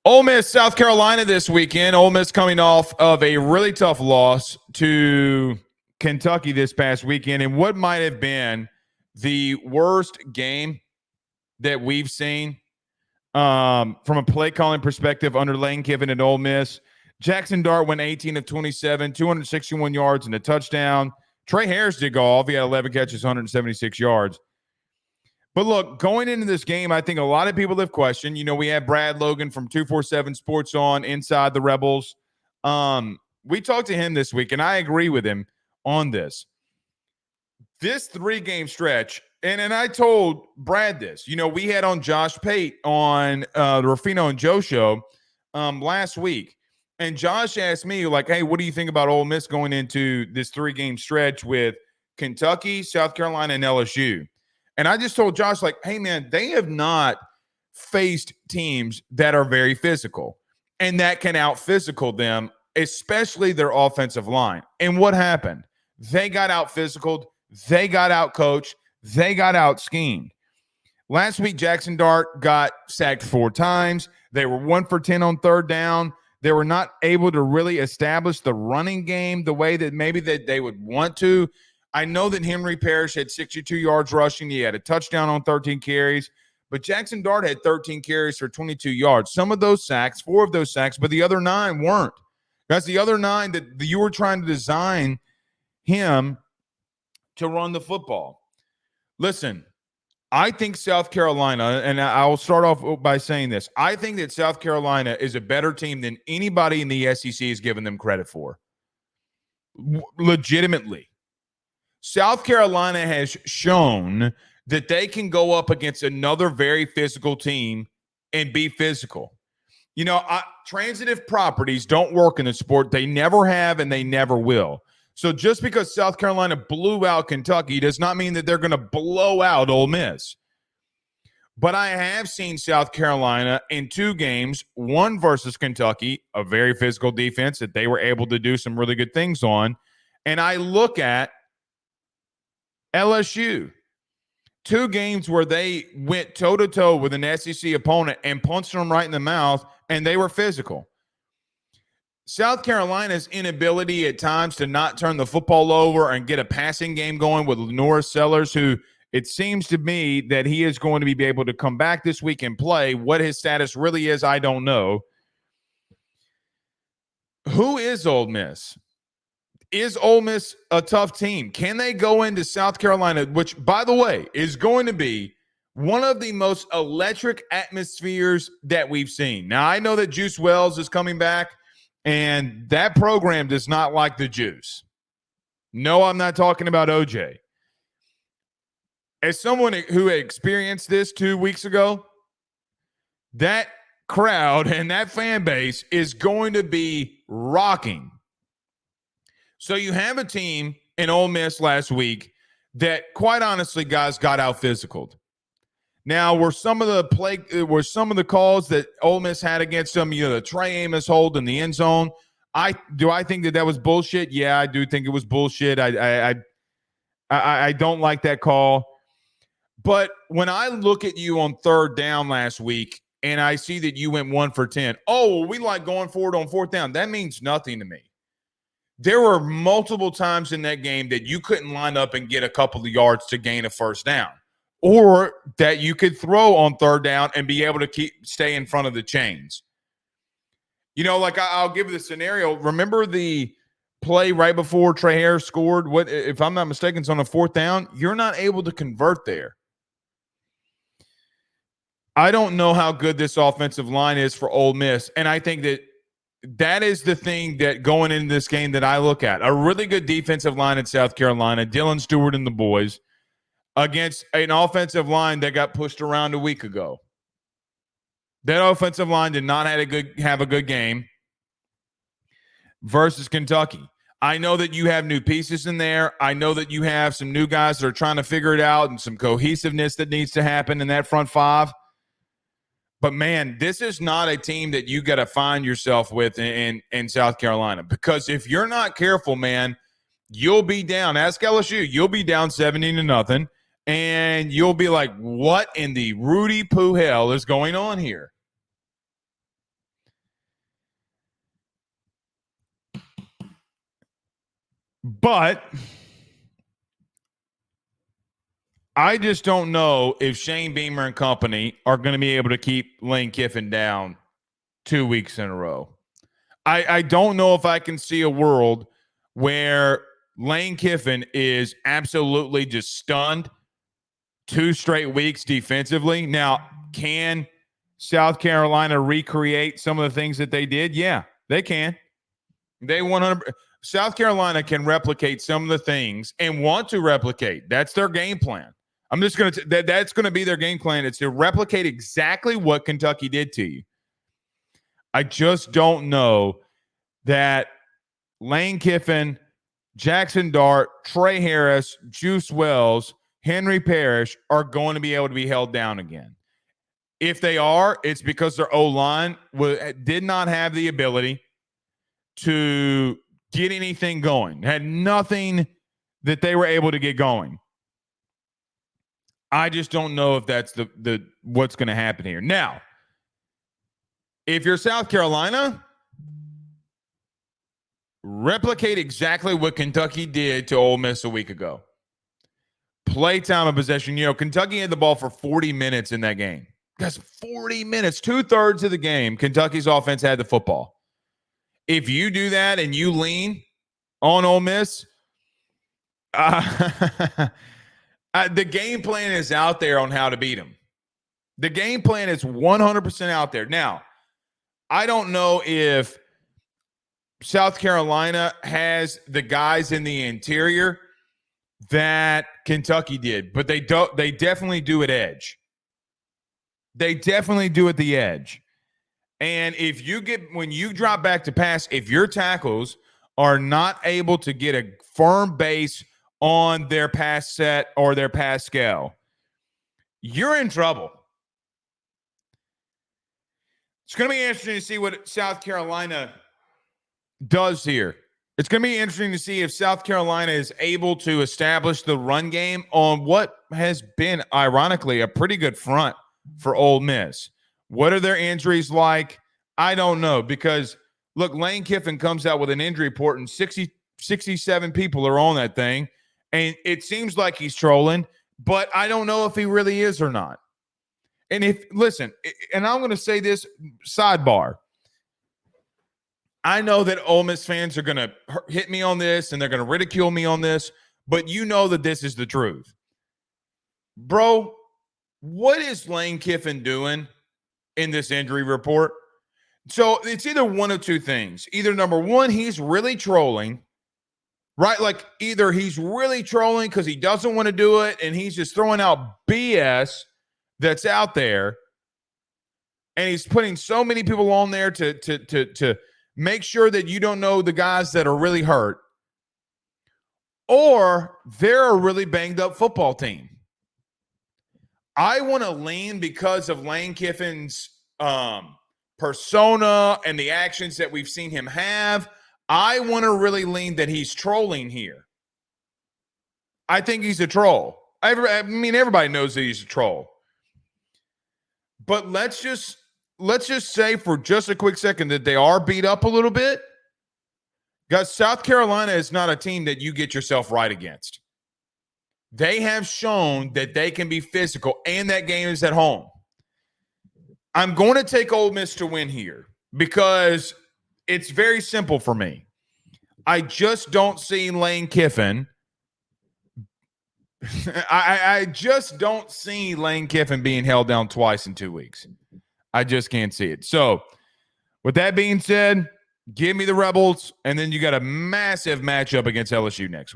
Ole Miss, South Carolina this weekend. Ole Miss coming off of a really tough loss to Kentucky this past weekend in what might have been the worst game that we've seen from a play calling perspective under Lane Kiffin at Ole Miss. Jackson Dart went 18 of 27, 261 yards and a touchdown. Trey Harris did go off. He had 11 catches, 176 yards. But look, going into this game, I think a lot of people have questioned. You know, we had Brad Logan from 247 Sports on Inside the Rebels. We talked to him this week, and I agree with him on this. This 3-game stretch, and I told Brad this. You know, we had on Josh Pate on the Ruffino and Joe show last week. And Josh asked me, like, hey, what do you think about Ole Miss going into this 3-game stretch with Kentucky, South Carolina, and LSU? And I just told Josh, like, hey, man, they have not faced teams that are very physical and that can out-physical them, especially their offensive line. And what happened? They got out-physicaled. They got out-coached. They got out-schemed. Last week, Jackson Dart got sacked 4 times. They were 1 for 10 on third down. They were not able to really establish the running game the way that maybe that they would want to. I know that Henry Parrish had 62 yards rushing. He had a touchdown on 13 carries. But Jackson Dart had 13 carries for 22 yards. Some of those sacks, 4 of those sacks, but the other 9 weren't. That's the other 9 that you were trying to design him to run the football. Listen, I think South Carolina, and I'll start off by saying this, I think that South Carolina is a better team than anybody in the SEC has given them credit for. Legitimately. South Carolina has shown that they can go up against another very physical team and be physical. You know, transitive properties don't work in the sport. They never have and they never will. So just because South Carolina blew out Kentucky does not mean that they're going to blow out Ole Miss. But I have seen South Carolina in 2 games, one versus Kentucky, a very physical defense that they were able to do some really good things on. And I look at LSU, 2 games where they went toe-to-toe with an SEC opponent and punched them right in the mouth, and they were physical. South Carolina's inability at times to not turn the football over and get a passing game going with Norris Sellers, who it seems to me that he is going to be able to come back this week and play. What his status really is, I don't know. Who is Ole Miss? Is Ole Miss a tough team? Can they go into South Carolina, which, by the way, is going to be one of the most electric atmospheres that we've seen? Now, I know that Juice Wells is coming back, and that program does not like the Juice. No, I'm not talking about OJ. As someone who experienced this 2 weeks ago, that crowd and that fan base is going to be rocking. So you have a team in Ole Miss last week that, quite honestly, guys, got out physicaled. Now, were some of the calls that Ole Miss had against them, you know, the Trey Amos hold in the end zone? I think that was bullshit? Yeah, I do think it was bullshit. I don't like that call. But when I look at you on third down last week and I see that you went 1 for 10, oh, well, we like going forward on fourth down. That means nothing to me. There were multiple times in that game that you couldn't line up and get a couple of yards to gain a first down, or that you could throw on third down and be able to stay in front of the chains. You know, like I'll give the scenario. Remember the play right before Trey Harris scored? What, if I'm not mistaken, it's on a fourth down. You're not able to convert there. I don't know how good this offensive line is for Ole Miss, and I think that is the thing that going into this game that I look at. A really good defensive line in South Carolina, Dylan Stewart and the boys, against an offensive line that got pushed around a week ago. That offensive line did not have a good game versus Kentucky. I know that you have new pieces in there. I know that you have some new guys that are trying to figure it out and some cohesiveness that needs to happen in that front 5. But, man, this is not a team that you got to find yourself with in South Carolina, because if you're not careful, man, you'll be down. Ask LSU. You'll be down 17-0, and you'll be like, what in the Rudy Poo hell is going on here? But I just don't know if Shane Beamer and company are going to be able to keep Lane Kiffin down 2 weeks in a row. I don't know if I can see a world where Lane Kiffin is absolutely just stunned 2 straight weeks defensively. Now, can South Carolina recreate some of the things that they did? Yeah, they can. They 100. South Carolina can replicate some of the things and want to replicate. That's their game plan. I'm just going to that's going to be their game plan. It's to replicate exactly what Kentucky did to you. I just don't know that Lane Kiffin, Jackson Dart, Trey Harris, Juice Wells, Henry Parrish are going to be able to be held down again. If they are, it's because their O-line did not have the ability to get anything going. Had nothing that they were able to get going. I just don't know if that's the what's going to happen here. Now, if you're South Carolina, replicate exactly what Kentucky did to Ole Miss a week ago. Play time of possession. You know, Kentucky had the ball for 40 minutes in that game. That's 40 minutes. 2/3 of the game, Kentucky's offense had the football. If you do that and you lean on Ole Miss, the game plan is out there on how to beat them. The game plan is 100% out there. Now, I don't know if South Carolina has the guys in the interior that Kentucky did, but they definitely do at edge. They definitely do at the edge. And when you drop back to pass, if your tackles are not able to get a firm base on their pass set or their pass scale, you're in trouble. It's going to be interesting to see what South Carolina does here. It's going to be interesting to see if South Carolina is able to establish the run game on what has been, ironically, a pretty good front for Ole Miss. What are their injuries like? I don't know, because, look, Lane Kiffin comes out with an injury report and 67 people are on that thing, and it seems like he's trolling, but I don't know if he really is or not. And listen, and I'm going to say this sidebar. I know that Ole Miss fans are going to hit me on this and they're going to ridicule me on this, but you know that this is the truth. Bro, what is Lane Kiffin doing in this injury report? So it's either one of two things. Either number one, he's really trolling, right? Like either he's really trolling because he doesn't want to do it and he's just throwing out BS that's out there, and he's putting so many people on there to make sure that you don't know the guys that are really hurt, or they're a really banged up football team. I want to lean because of Lane Kiffin's persona and the actions that we've seen him have. I want to really lean that he's trolling here. I think he's a troll. I mean, everybody knows that he's a troll. But let's just say for just a quick second that they are beat up a little bit. Guys, South Carolina is not a team that you get yourself right against. They have shown that they can be physical, and that game is at home. I'm going to take Ole Miss to win here because it's very simple for me. I just don't see Lane Kiffin. I just don't see Lane Kiffin being held down twice in 2 weeks. I just can't see it. So, with that being said, give me the Rebels, and then you got a massive matchup against LSU next week.